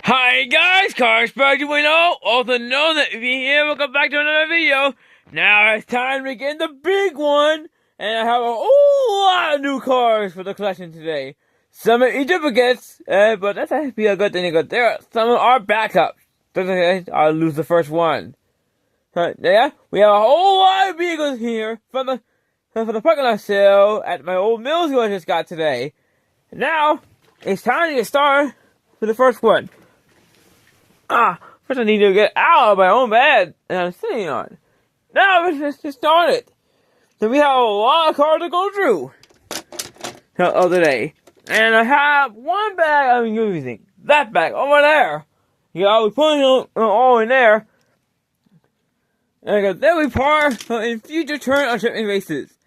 Hi guys, Cars Spaghetti, also known that if you're here, welcome back to another video. Now it's time to get the big one, and I have a whole lot of new cars for the collection today. Some are duplicates, but that's actually a good thing because some are backups. Just in case I'll lose the first one. Yeah, we have a whole lot of vehicles here for the parking lot sale at my old middle school I just got today. Now it's time to get started with the first one. First I need to get out of my own bed and I'm sitting on. Now let's just start it. So we have a lot of cars to go through the other day. And I have one bag I'm using. That bag over there. Yeah, I'll be putting it all in there. And then we part in future turn on shipping races.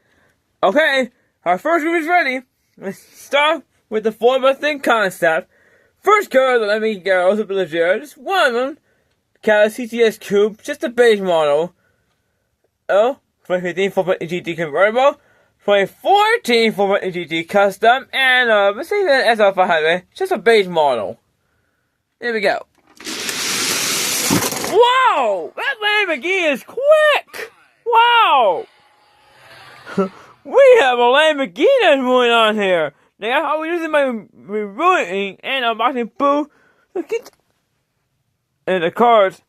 Okay, our first group is ready. Let's start with the Ford Mustang concept. First car that let me go to the here, just one of them. Cadillac CTS Coupe, just a beige model. 2015 4.8 GT convertible, 2014 4.8 GT custom, and Mercedes SL500, just a beige model. There we go. Wow, that Lamborghini is quick. Wow. We have a Lamborghini going on here. Now, I'll be using my reviewing and unboxing booth and the cars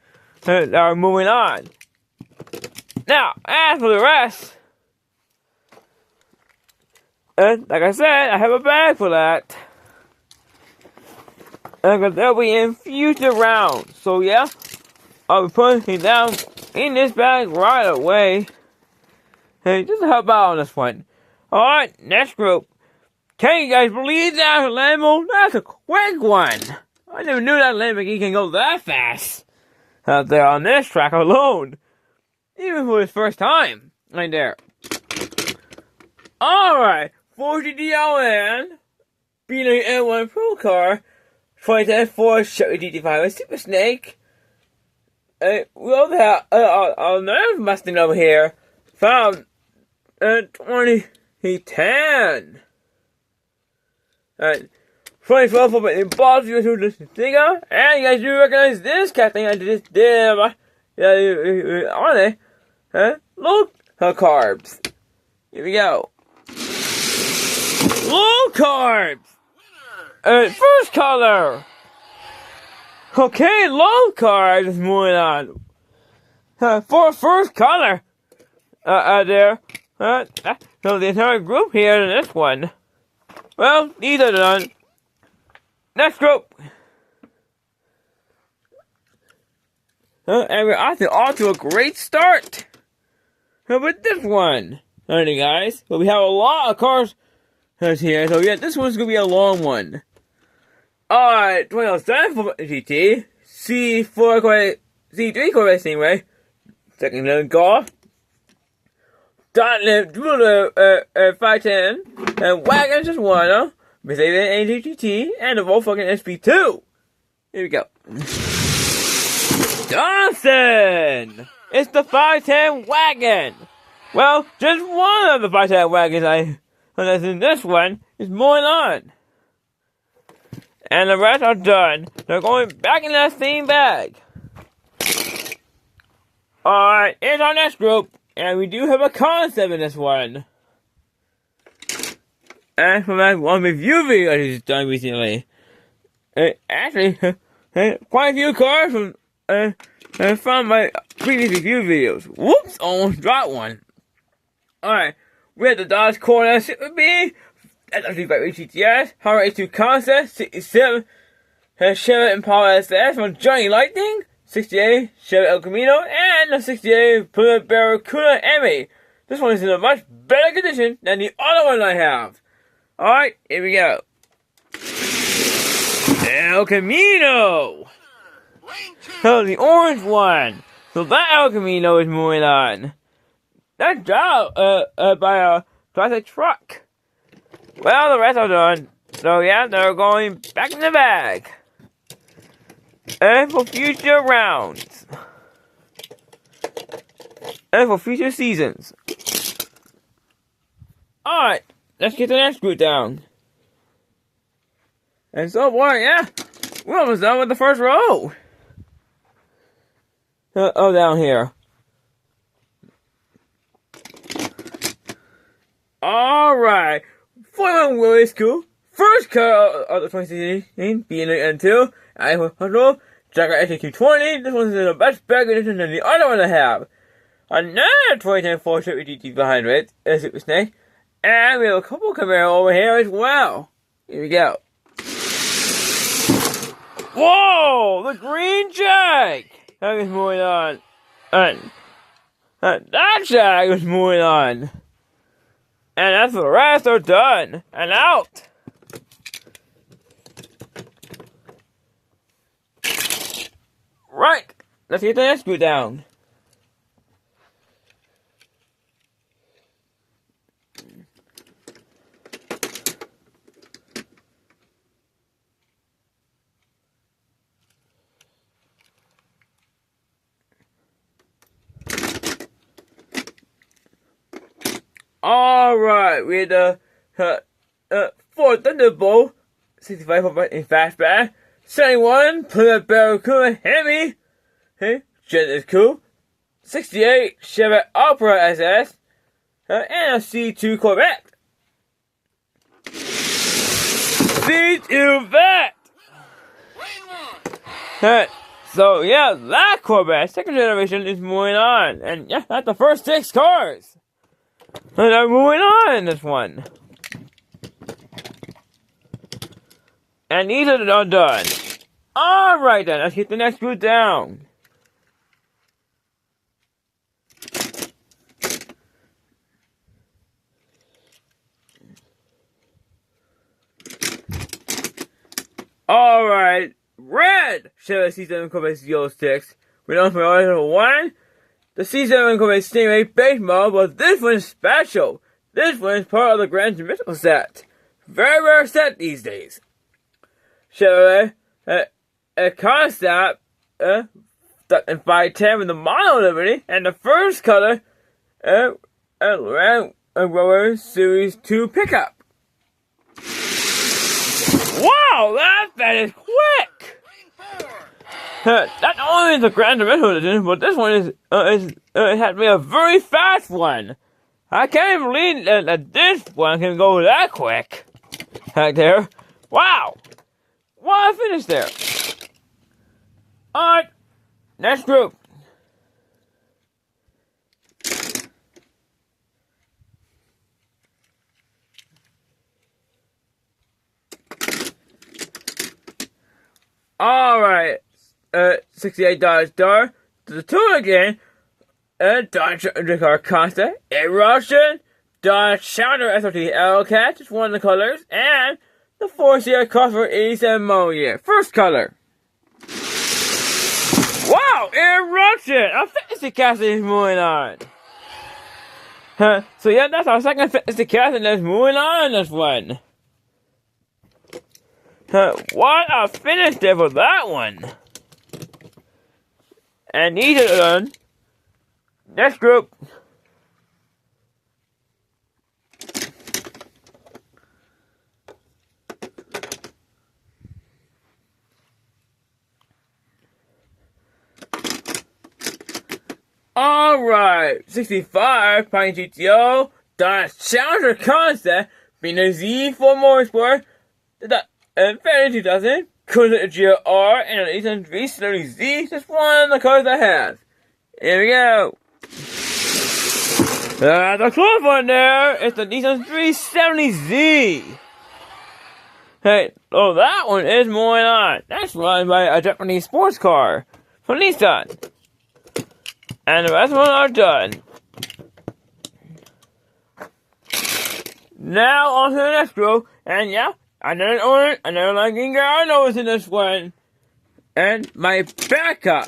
that are moving on. Now, as for the rest, like I said, I have a bag for that. And they'll be in future rounds. So, yeah, I'll be putting it down in this bag right away. Hey, just to help out on this one. Alright, next group. Can you guys believe that, Lambo? That's a quick one. I never knew that Lamborghini can go that fast out there on this track alone. Even for his first time. Right there. Alright, 40DLN, being an N1 Pro car, 2010 Ford Chevy GT5 with Super Snake. We also have another Mustang over here, found in 2010. 2012 for the boss you to this figure, and you guys do recognize this cat thing I just did on it. Look, her carbs. Here we go. Low carbs. First color. Okay, low carbs is moving on. For first color, there. So the entire group here in this one. Well, these are done. Next group. And we're off to a great start. With this one. Alrighty, guys. But we have a lot of cars here. So, yeah, this one's going to be a long one. Alright, 2007 for GT. C3 Corvette Stingray. Second hand Golf. Dual 510 and wagon just one, Mercedes AGT and the Volkswagen SP2. Here we go. Johnson! It's the 510 wagon. Well, just one of the 510 wagons that's in this one is moving on. And the rest are done. They're going back in that same bag. Alright, here's our next group. And we do have a concept in this one. And from that one review video I just done recently. Actually, quite a few cars from my previous review videos. Whoops, almost dropped one. Alright, we had the Dodge Corolla Super B, that's by GTS, Hummer H2 Concept, 67, Chevy Impala SS from Johnny Lightning, 68 Chevy El Camino, and the 68 Plymouth Barracuda Emmy. This one is in a much better condition than the other one I have. Alright, here we go. El Camino! So the orange one. So that El Camino is moving on. That's job by a classic truck. Well, the rest are done. So yeah, they're going back in the bag. And for future rounds. And for future seasons. Alright, let's get the next group down. And so far, yeah, we're almost done with the first row. Down here. Alright. 41 Willie's cool. First car of the 2016 being and 2. I have control. Jacker SQ20. This one's in a much better condition than the other one I have. Another 2010 Ford Chevy GT behind it, a Super Snake. And we have a couple Camaro over here as well. Here we go. Whoa! The green Jag! That is moving on. And that Jag is moving on. And that's the rest are done. And out. Right. Let's get the next group down. Alright, we had the Ford Thunderbolt 65 in fastback, 71 Plymouth Barracuda Hemi, Jen is cool, 68 Chevy Opera SS, and a C2 Corvette. C2 Vet! So yeah, that Corvette, second generation, is moving on, and yeah, that's the first 6 cars. And I'm moving on in this one. And these are all done. Alright then, let's get the next group down. Alright, red Chevy C7 Corvette 06. We're done for order 1. The C7 Corvette Stingray base model, but this one is special. This one is part of the Grand Turismo set. Very rare set these days. Chevrolet, a concept, in 510 with the mono Liberty, and the first color, a Land Rover Series 2 pickup. Wow, that is quick! Not only is the Grand Turismo edition, but this one it had to be a very fast one. I can't believe that this one can go that quick. Back there. Wow! Well, I finished there. Alright, next group. Alright. 68 Dodge Star, the 2 again, Dodge Car Costa, a Russian, Dodge Challenger SRT Hellcat, just one of the colors, and the 4-series crossover 87 model year, first color. Wow, eruption! A fantasy casting is moving on. So yeah, that's our second fantasy casting that's moving on this one. What a finish there for that one. And these are done. Next group. Alright, 65 Pine GTO, Dodge Challenger Concept, being a Z4 Motorsport, the Infiniti 2000, Cruiser GR, and an Nissan 330Z, just one of the cars I have. Here we go. The close one there is the Nissan 370Z. Hey, oh, that one is moving on. That's run by a Japanese sports car from Nissan. And the rest of them are done. Now on to the next group, and yeah, another owner, another liking girl I know is in this one. And my backup.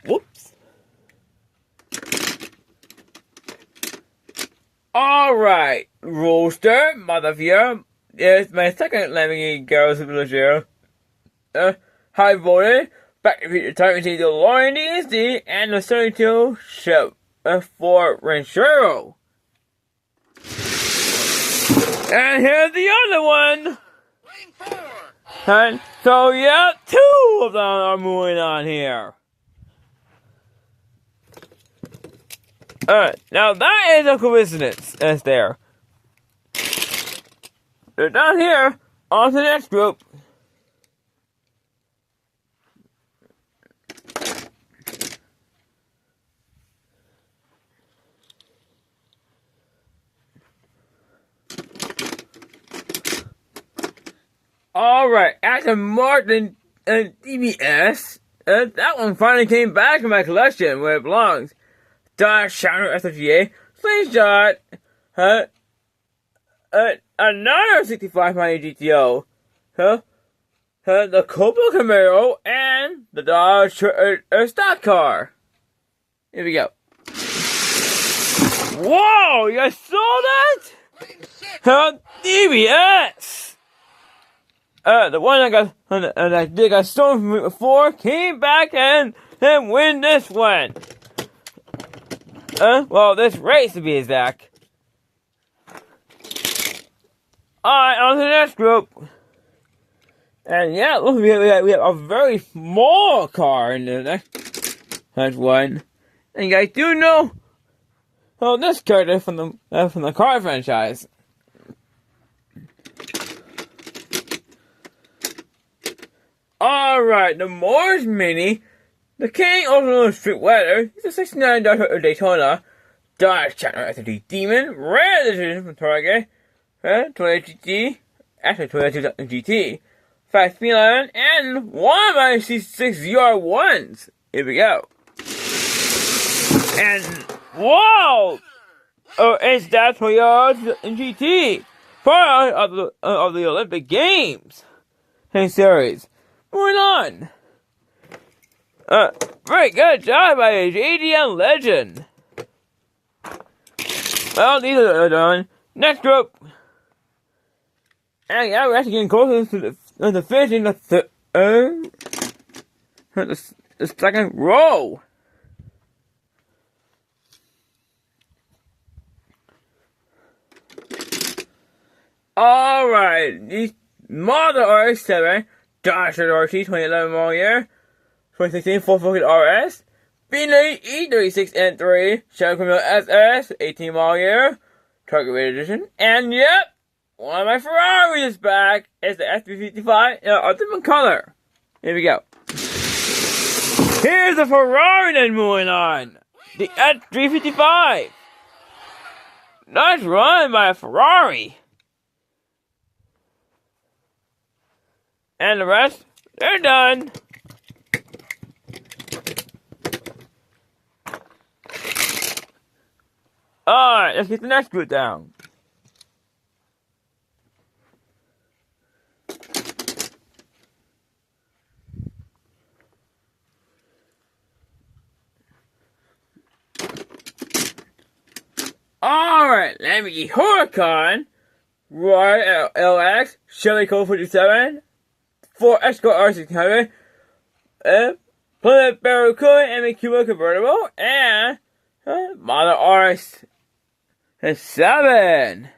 Whoops. Alright, Roadster, Motherfucker, is my second Lamborghini Girl Superleggero. High voltage, back to future type into the DeLorean DSD, and the 32 Chevy Ford Ranchero. And here's the other one. And so yeah, 2 of them are moving on here. Alright, now that is a coincidence, that's there. They're down here, on to the next group. Alright, after Martin and DBS, that one finally came back in my collection where it belongs. Dodge Shadow SFGA, Slingshot, another 65 GTO, the Cobra Camaro, and the Dodge stock car. Here we go. Whoa, you guys saw that? DBS! The one that got stolen from me before came back and win this one. Well, this race to be exact. Alright, on to the next group. And yeah, look, we have a very small car in the next one. And you guys do know, this character from the car franchise. Alright, the Mars Mini, the King, also known as Street Weather, is a 69 Daytona, Dodge Challenger SRT Demon, Rare Edition from Target, Toyota GT, actually Toyota GT, Fast Speed Line, and one of my C6 ZR1s. Here we go. And, wow! It's that Toyota GT, part of the Olympic Games series. Moving on. Very good job by a JDM legend. Well, these are done. Next group. And yeah, we're actually getting closer to the finishing the second row. Alright, the Model RX-7, Dodge RT 2011 model year, 2016 Full Focus RS, Bentley E36N3, Chevy Camaro SS, 18 model year, Target Rate Edition, and yep, one of my Ferraris is back. It's the S355 in a different color. Here we go. Here's the Ferrari then moving on. The S355. Nice run by a Ferrari. And the rest, they're done. Alright, let's get the next group down. Alright, Lamborghini Huracan, Roy LX, Chevy Colt 47, Ford Escort R1600, Plymouth Barracuda MQ convertible, and Model RX 7.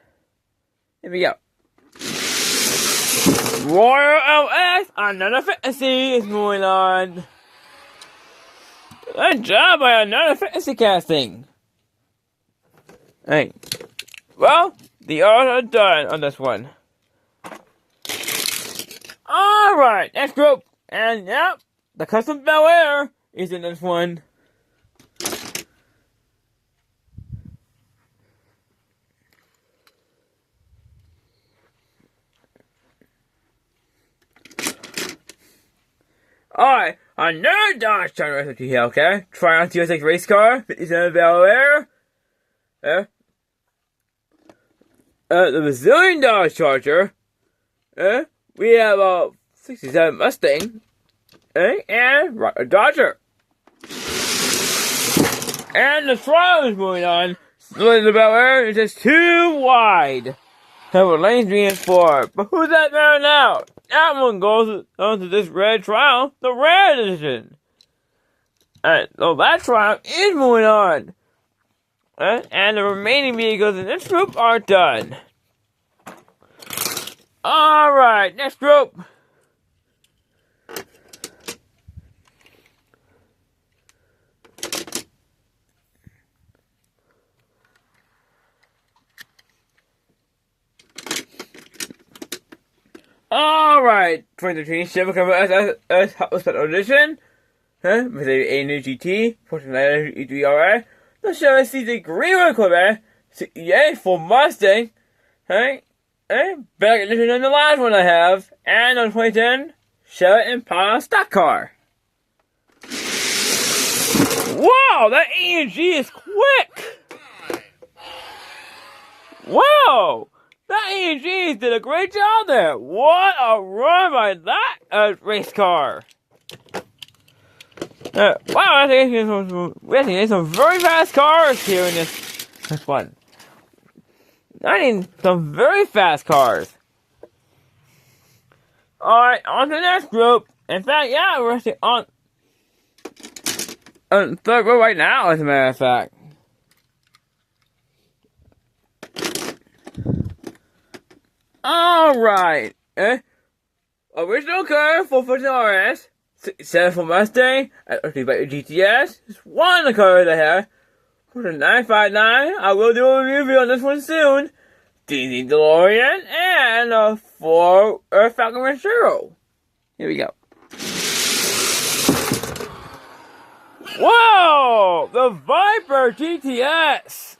Here we go. Royal LX, another fantasy is moving on. Good job by another fantasy casting. Hey, well, the odds are done on this one. Alright, next group. And yep, the Custom Bel Air is in this one. Alright, another Dodge Challenger SRT Hellcat, Triumph TSX race car, 57 Bel Air. The Brazilian Dodge Charger. We have a 67 Mustang. And a Dodger. And the Triumph is moving on. The Bel Air is just too wide. Have a lanes being for. But who's that there now? That one goes onto this red Triumph, the Red Edition. So that Triumph is moving on. And the remaining vehicles in this group are done. Alright, next group. Alright, 2013 Chevy Camaro S Special Edition. Mercedes A GT, 49 E3RA. The Chevy CZ Greenwood Corvette, 68 for Mustang. Better edition than the last one I have. And on 2010, Chevy Impala stock car. Wow, that E&G is quick! Wow! That E&G did a great job there! What a run by that race car! Wow, I think there's some very fast cars here in this one. I mean, some very fast cars. Alright, on to the next group. In fact, yeah, we're actually on the third row right now, as a matter of fact. Alright. Original car for 14 RS. 7 for Mustang. 3 by GTS. Just one of the cars I have. For the 959. I will do a review on this one soon. DD DeLorean. And a 4 Falcon Ranchero. Here we go. Whoa! The Viper GTS!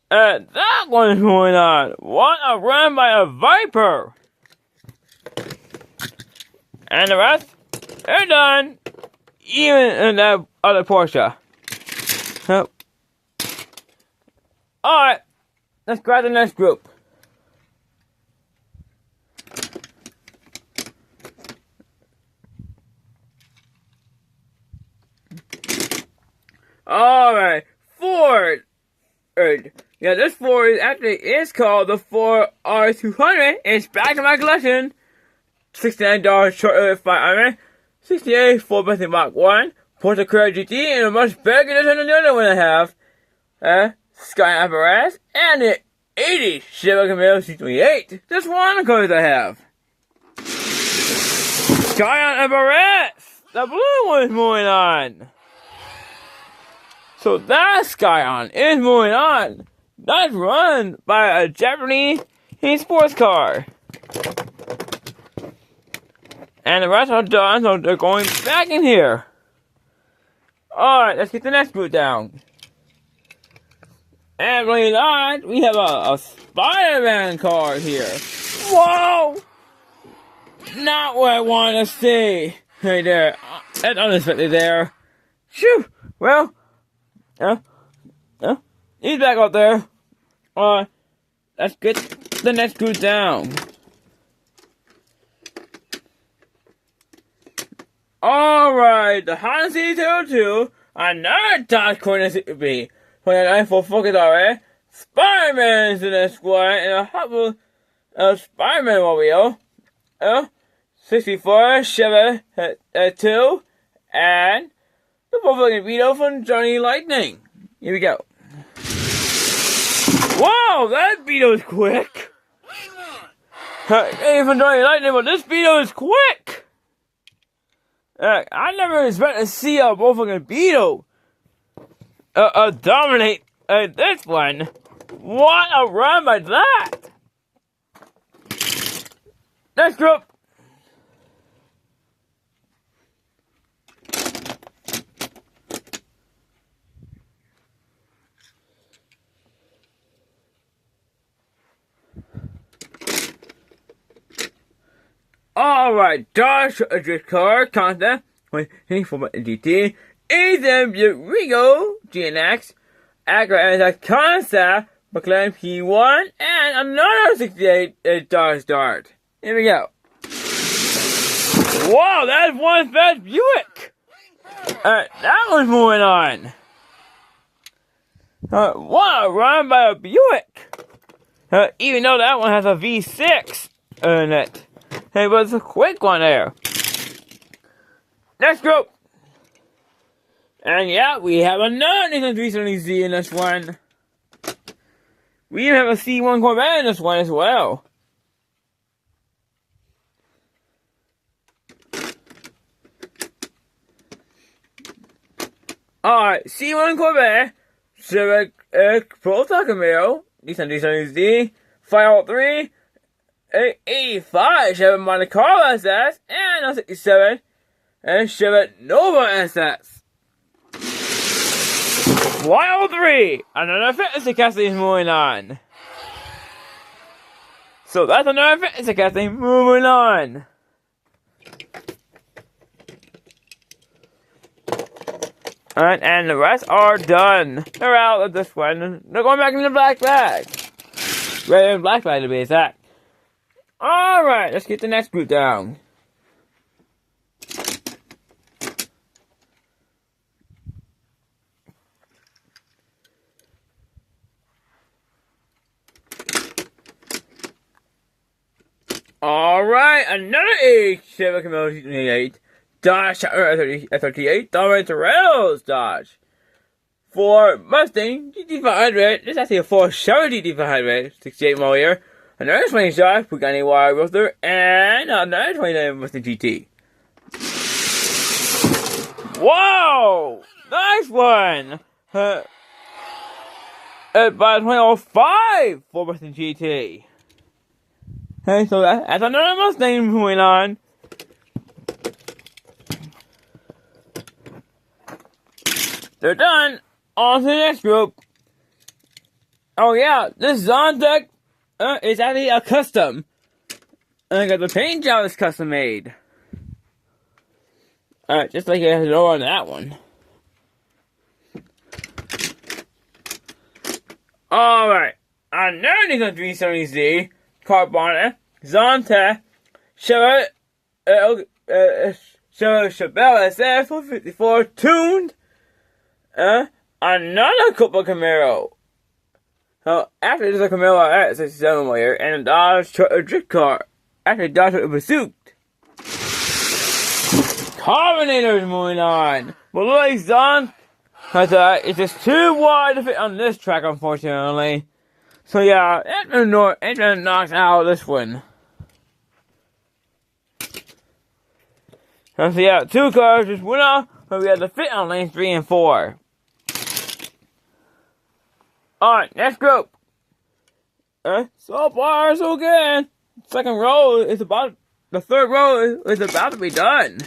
That one's going on. What a run by a Viper! And the rest, they're done. Even in that other Porsche. Alright, let's grab the next group. Alright, Ford. Yeah, this Ford is called the Ford R200. It's back in my collection. $69 short 5 $68 for Bethany Mark 1. Porsche Carrera GT and a much better condition than the other one I have. Sky Apparatus and the 80 Chevy Camaro C28. Just one of the cars I have. Sky Apparatus! The blue one is moving on. So that Scion is moving on. That's run by a Japanese sports car. And the rest are done, so they're going back in here. Alright, let's get the next group down. And believe it or not, we have a Spider-Man car here. Whoa! Not what I want to see. Right there. That's unexpected there. Phew! Well, he's back up there. Let's get the next group down. Alright, the Honda CT-02, another Dodge Corner CB, 29 for Focus RA, Spider-Man's in the squad, and a Hot Wheels Spider-Man mobile, 64 Chevy 2, and the Volkswagen Beetle from Johnny Lightning. Here we go. Wow, that Beetle is quick! Hey, from Johnny Lightning, but this Beetle is quick! I never expected to see a Volkswagen Beetle dominate this one. What a run by that! Next group. Alright, Dodge drift car content with for GT, Ethan Rigo GNX, Acura NSX concept, McLaren P1, and another 68 Dodge Dart. Here we go. Wow, that's one fast Buick! That one's moving on. What a run by a Buick! Even though that one has a V6 in it. Hey, but it's a quick one there. Next group. And yeah, we have another Nissan 370Z in this one. We even have a C1 Corvette in this one as well. Alright, C1 Corvette, Chevrolet Prototype Camaro, Nissan D70Z, 503, 85 Chevrolet Monte Carlo SS, and a 67, and Chevrolet Nova SS. 103, another fantasy casting moving on. So that's another fantasy casting moving on. Alright, and the rest are done. They're out of this one. They're going back in the black bag. Red and black bag to be exact. Alright, let's get the next group down. Alright, another Chevy Camaro C28. Dodge F38, Dominator Rails Dodge. For Mustang GT500, this is actually a 4 Chevy GT500, 68 model year. Another 20 Dodge Pagani Wire Roadster, and another 29 Mustang GT. Whoa! Nice one! By 2005 for Mustang GT. Okay, so that's another Mustang moving on. They're done. On to the next group. Oh yeah, this Zontec is actually a custom. And I got the paint job is custom made. Alright, just like you know on that one. Alright, another Nissan 370Z, Carbonic, Zontec, Chevrolet Chevelle SF 454 tuned. Another Cooper Camaro. So after there's a Camaro at 67 layer and a Dodge drift car. After Dodge Pursuit. Carbonators moving on. But like Zon, it's just too wide to fit on this track, unfortunately. So yeah, it knocks out this one. So yeah, 2 cars just went off, but we had to fit on lanes 3 and 4. Alright, next group. So far, so good. Second row is about, the third row is about to be done.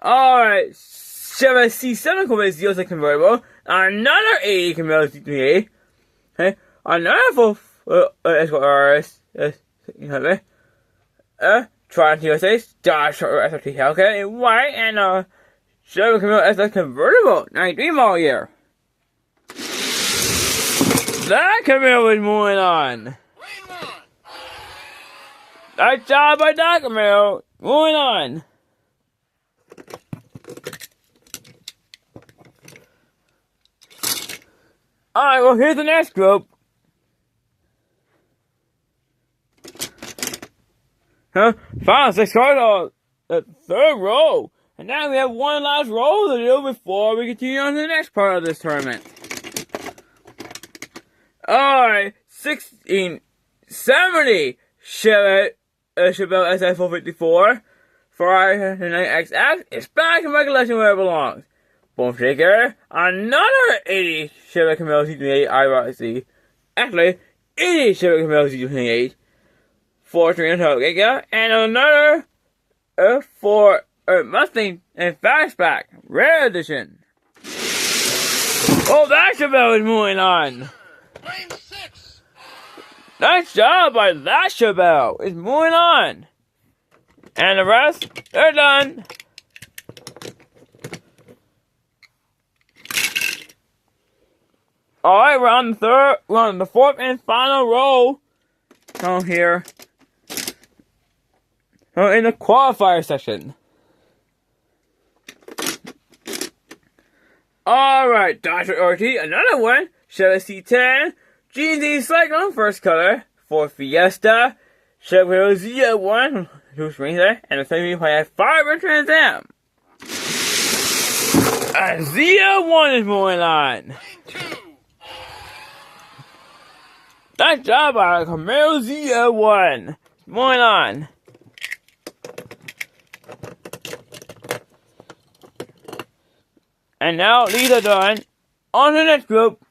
Alright, Chevy C7 Corvette Z06 convertible. Another 80 Camaro C28. Okay, another full Escort RS. Trying to USA, Dodge SRT Hellcat in white, and Chevy Camaro SS convertible, 93 model year. That Camaro is moving on. Nice job by that Camaro. Moving on. Alright, well here's the next group. Final 6 cars on the third row. And now we have one last row to do before we continue on to the next part of this tournament. Alright, 1670 Chevelle SF454 499XX is back in my collection where it belongs. Boom shaker, another 80 Chevy Camaro C28 IRC. Actually, 80 Chevy Camaro C28. 4 Giga, and another for Mustang and Fastback Rare Edition. Oh, that Chevelle is moving on. Nice job by that Chevelle. It's moving on. And the rest, they're done. Alright, we're on the fourth and final row. Down here. In the qualifier session. Alright, Dr. Ortiz, another one. Chevy C10, GZ Cyclone, first color, Ford Fiesta, Chevy Z1, 2 springs there, and the same have 5 Trans Am. A Z1 is moving on. Nice job by Camaro Z1. moving on. And now these are done. On to the next group.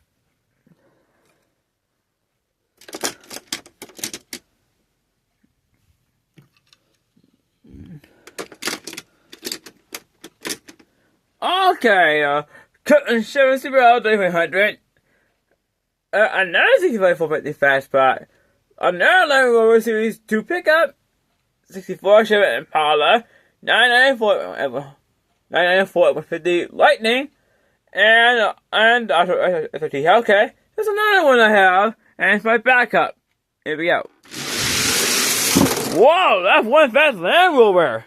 Okay, cutting 7 Super L 300. Another 65 450 fastback. Another Land Rover Series 2 pickup. 64 Chevy Impala. 994 150 Lightning. And okay. There's another one I have, and it's my backup. Here we go. Whoa, that's one fast Land Rover.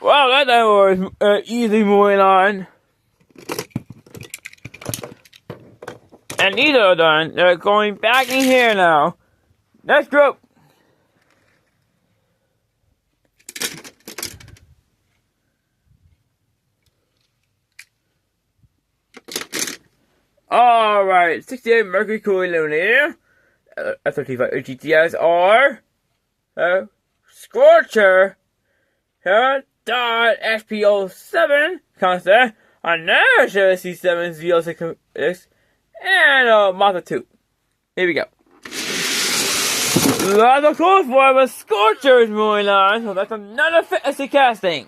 Wow, that Land Rover is easily moving on. And these are done. They're going back in here now. Next group. Alright, 68 Mercury Cool Illuminator, F-35 GTS R, Scorcher, SP07 concept, another Chevy C7 Z06, and Mazda 2. Here we go. Lots of cool for the Scorcher is moving on, so that's another fantasy casting.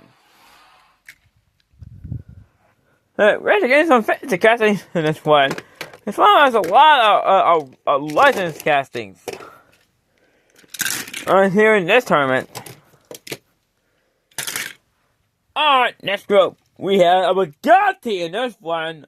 We're getting some fancy castings in this one. This one has a lot of licensed castings. Here in this tournament. Alright, next group. We have a Bugatti in this one.